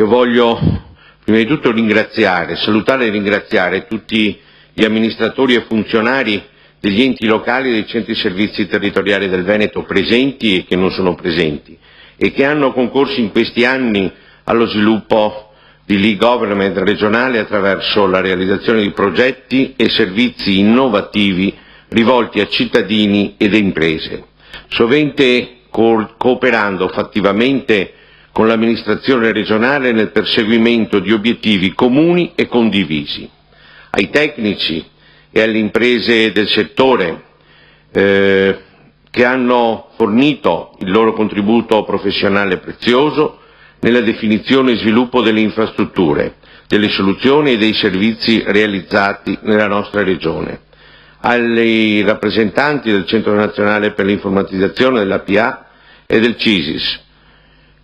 Io voglio prima di tutto salutare e ringraziare tutti gli amministratori e funzionari degli enti locali e dei centri servizi territoriali del Veneto presenti e che non sono presenti e che hanno concorso in questi anni allo sviluppo di l'e-government regionale attraverso la realizzazione di progetti e servizi innovativi rivolti a cittadini ed imprese, sovente cooperando fattivamente con l'amministrazione regionale nel perseguimento di obiettivi comuni e condivisi. Ai tecnici e alle imprese del settore che hanno fornito il loro contributo professionale prezioso nella definizione e sviluppo delle infrastrutture, delle soluzioni e dei servizi realizzati nella nostra regione. Ai rappresentanti del Centro Nazionale per l'Informatizzazione della PA e del CISIS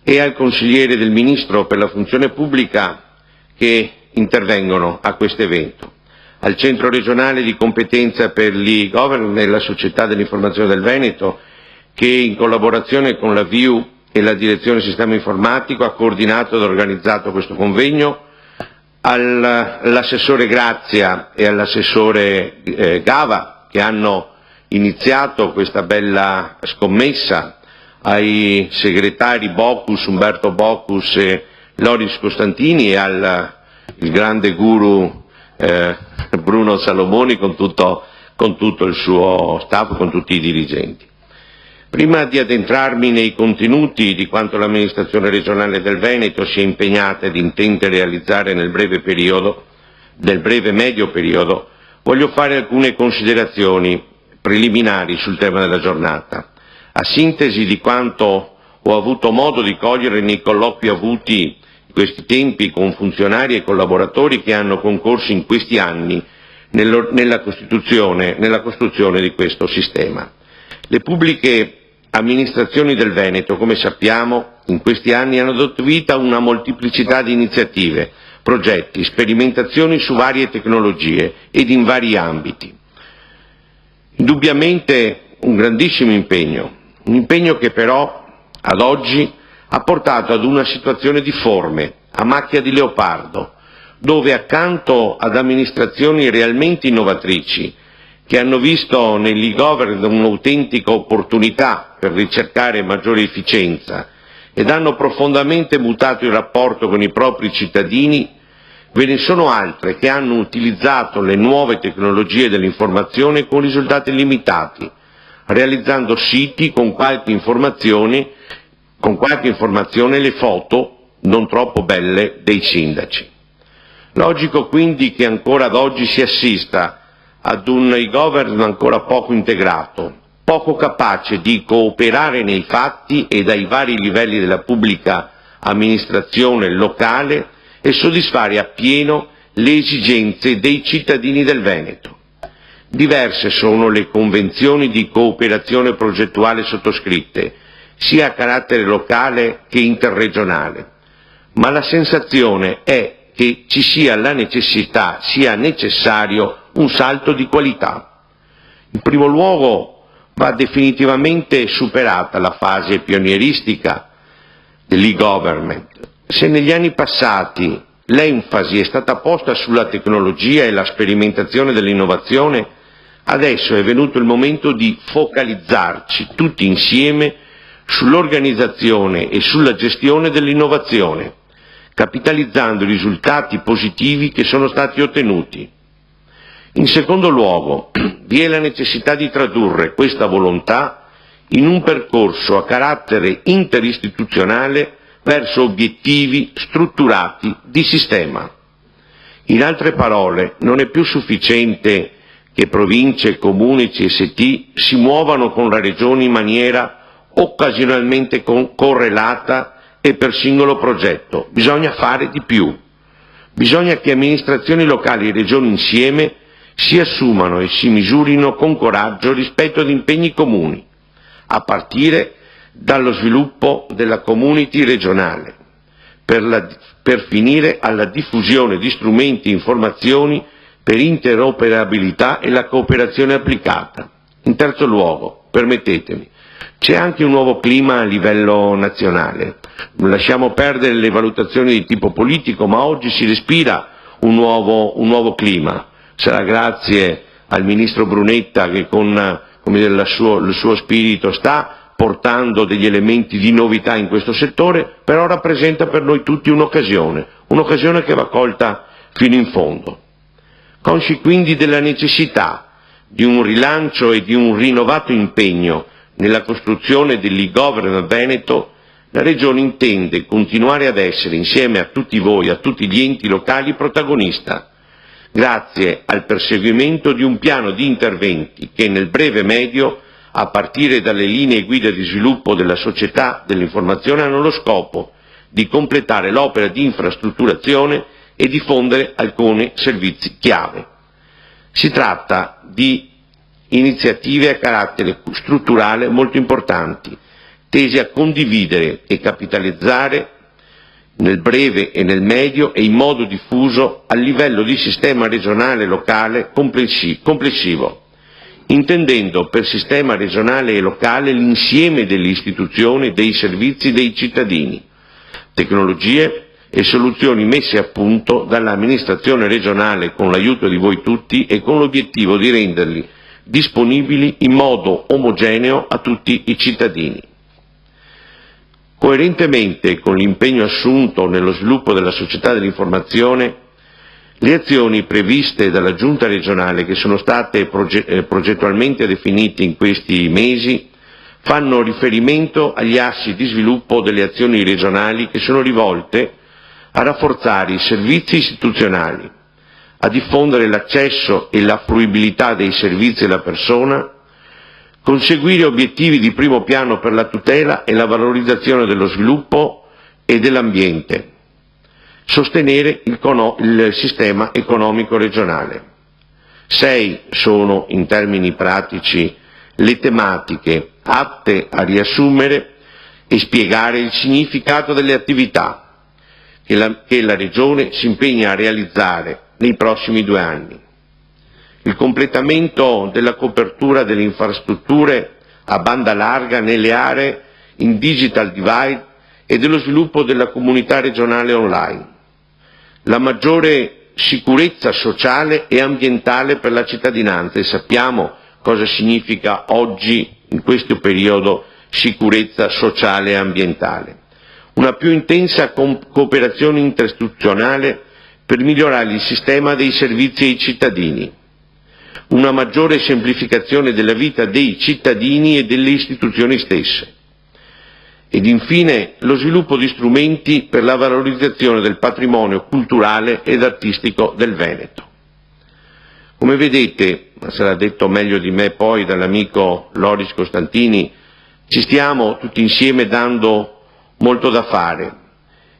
e al consigliere del Ministro per la Funzione Pubblica che intervengono a questo evento, al Centro regionale di competenza per l'e-government e la Società dell'Informazione del Veneto che in collaborazione con la VIU e la Direzione Sistema Informatico ha coordinato ed organizzato questo convegno, all'assessore Grazia e all'assessore Gava che hanno iniziato questa bella scommessa, ai segretari Umberto Bocus e Loris Costantini e al grande guru Bruno Salomoni con tutto il suo staff, con tutti i dirigenti. Prima di addentrarmi nei contenuti di quanto l'amministrazione regionale del Veneto si è impegnata ed intende realizzare nel breve-medio periodo, voglio fare alcune considerazioni preliminari sul tema della giornata, a sintesi di quanto ho avuto modo di cogliere nei colloqui avuti in questi tempi con funzionari e collaboratori che hanno concorso in questi anni nella costruzione di questo sistema. Le pubbliche amministrazioni del Veneto, come sappiamo, in questi anni hanno dato vita a una molteplicità di iniziative, progetti, sperimentazioni su varie tecnologie ed in vari ambiti. Indubbiamente un grandissimo impegno, un impegno che però ad oggi ha portato ad una situazione difforme, a macchia di leopardo, dove accanto ad amministrazioni realmente innovatrici, che hanno visto nell'e-government un'autentica opportunità per ricercare maggiore efficienza ed hanno profondamente mutato il rapporto con i propri cittadini, ve ne sono altre che hanno utilizzato le nuove tecnologie dell'informazione con risultati limitati, realizzando siti con qualche informazione le foto non troppo belle dei sindaci. Logico quindi che ancora ad oggi si assista ad un e-government ancora poco integrato, poco capace di cooperare nei fatti e dai vari livelli della pubblica amministrazione locale e soddisfare appieno le esigenze dei cittadini del Veneto. Diverse sono le convenzioni di cooperazione progettuale sottoscritte, sia a carattere locale che interregionale, ma la sensazione è che ci sia sia necessario un salto di qualità. In primo luogo va definitivamente superata la fase pionieristica dell'e-government. Se negli anni passati l'enfasi è stata posta sulla tecnologia e la sperimentazione dell'innovazione, adesso è venuto il momento di focalizzarci tutti insieme sull'organizzazione e sulla gestione dell'innovazione, capitalizzando i risultati positivi che sono stati ottenuti. In secondo luogo, vi è la necessità di tradurre questa volontà in un percorso a carattere interistituzionale verso obiettivi strutturati di sistema. In altre parole, non è più sufficiente che province, comuni, CST si muovano con la Regione in maniera occasionalmente correlata e per singolo progetto. Bisogna fare di più. Bisogna che amministrazioni locali e regioni insieme si assumano e si misurino con coraggio rispetto ad impegni comuni, a partire dallo sviluppo della community regionale, per finire alla diffusione di strumenti e informazioni per interoperabilità e la cooperazione applicata. In terzo luogo, permettetemi, C'è anche un nuovo clima a livello nazionale. Lasciamo perdere le valutazioni di tipo politico, ma oggi si respira un nuovo clima. Sarà grazie al Ministro Brunetta che con il suo spirito sta portando degli elementi di novità in questo settore, però rappresenta per noi tutti un'occasione che va colta fino in fondo. Consci quindi della necessità di un rilancio e di un rinnovato impegno nella costruzione dell'e-government veneto, la Regione intende continuare ad essere, insieme a tutti voi, a tutti gli enti locali, protagonista, grazie al perseguimento di un piano di interventi che nel breve e medio, a partire dalle linee guida di sviluppo della società dell'informazione, hanno lo scopo di completare l'opera di infrastrutturazione e diffondere alcuni servizi chiave. Si tratta di iniziative a carattere strutturale molto importanti, tesi a condividere e capitalizzare nel breve e nel medio e in modo diffuso a livello di sistema regionale e locale complessivo, intendendo per sistema regionale e locale l'insieme delle istituzioni, dei servizi dei cittadini, tecnologie e soluzioni messe a punto dall'amministrazione regionale con l'aiuto di voi tutti e con l'obiettivo di renderli disponibili in modo omogeneo a tutti i cittadini. Coerentemente con l'impegno assunto nello sviluppo della società dell'informazione, le azioni previste dalla Giunta regionale, che sono state progettualmente definite in questi mesi, fanno riferimento agli assi di sviluppo delle azioni regionali che sono rivolte a rafforzare i servizi istituzionali, a diffondere l'accesso e la fruibilità dei servizi alla persona, conseguire obiettivi di primo piano per la tutela e la valorizzazione dello sviluppo e dell'ambiente, sostenere il sistema economico regionale. 6 sono, in termini pratici, le tematiche atte a riassumere e spiegare il significato delle attività che la Regione si impegna a realizzare nei prossimi 2 anni. Il completamento della copertura delle infrastrutture a banda larga nelle aree in digital divide e dello sviluppo della comunità regionale online. La maggiore sicurezza sociale e ambientale per la cittadinanza, e sappiamo cosa significa oggi, in questo periodo, sicurezza sociale e ambientale. Una più intensa cooperazione interistituzionale per migliorare il sistema dei servizi ai cittadini. Una maggiore semplificazione della vita dei cittadini e delle istituzioni stesse. Ed infine lo sviluppo di strumenti per la valorizzazione del patrimonio culturale ed artistico del Veneto. Come vedete, ma sarà detto meglio di me poi dall'amico Loris Costantini, ci stiamo tutti insieme dando molto da fare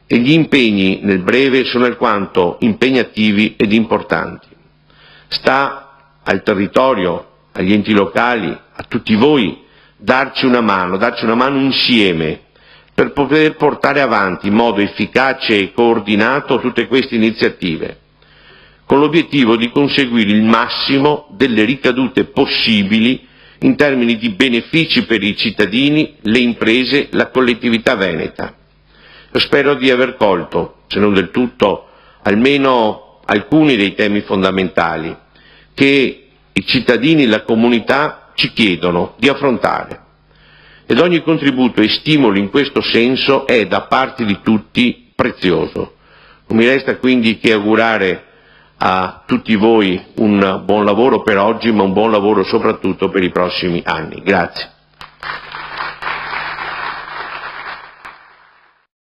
e gli impegni nel breve sono alquanto impegnativi ed importanti. Sta al territorio, agli enti locali, a tutti voi, darci una mano insieme per poter portare avanti in modo efficace e coordinato tutte queste iniziative, con l'obiettivo di conseguire il massimo delle ricadute possibili in termini di benefici per i cittadini, le imprese, la collettività veneta. Io spero di aver colto, se non del tutto, almeno alcuni dei temi fondamentali che i cittadini e la comunità ci chiedono di affrontare. Ed ogni contributo e stimolo in questo senso è da parte di tutti prezioso. Non mi resta quindi che augurare a tutti voi un buon lavoro per oggi, ma un buon lavoro soprattutto per i prossimi anni. Grazie.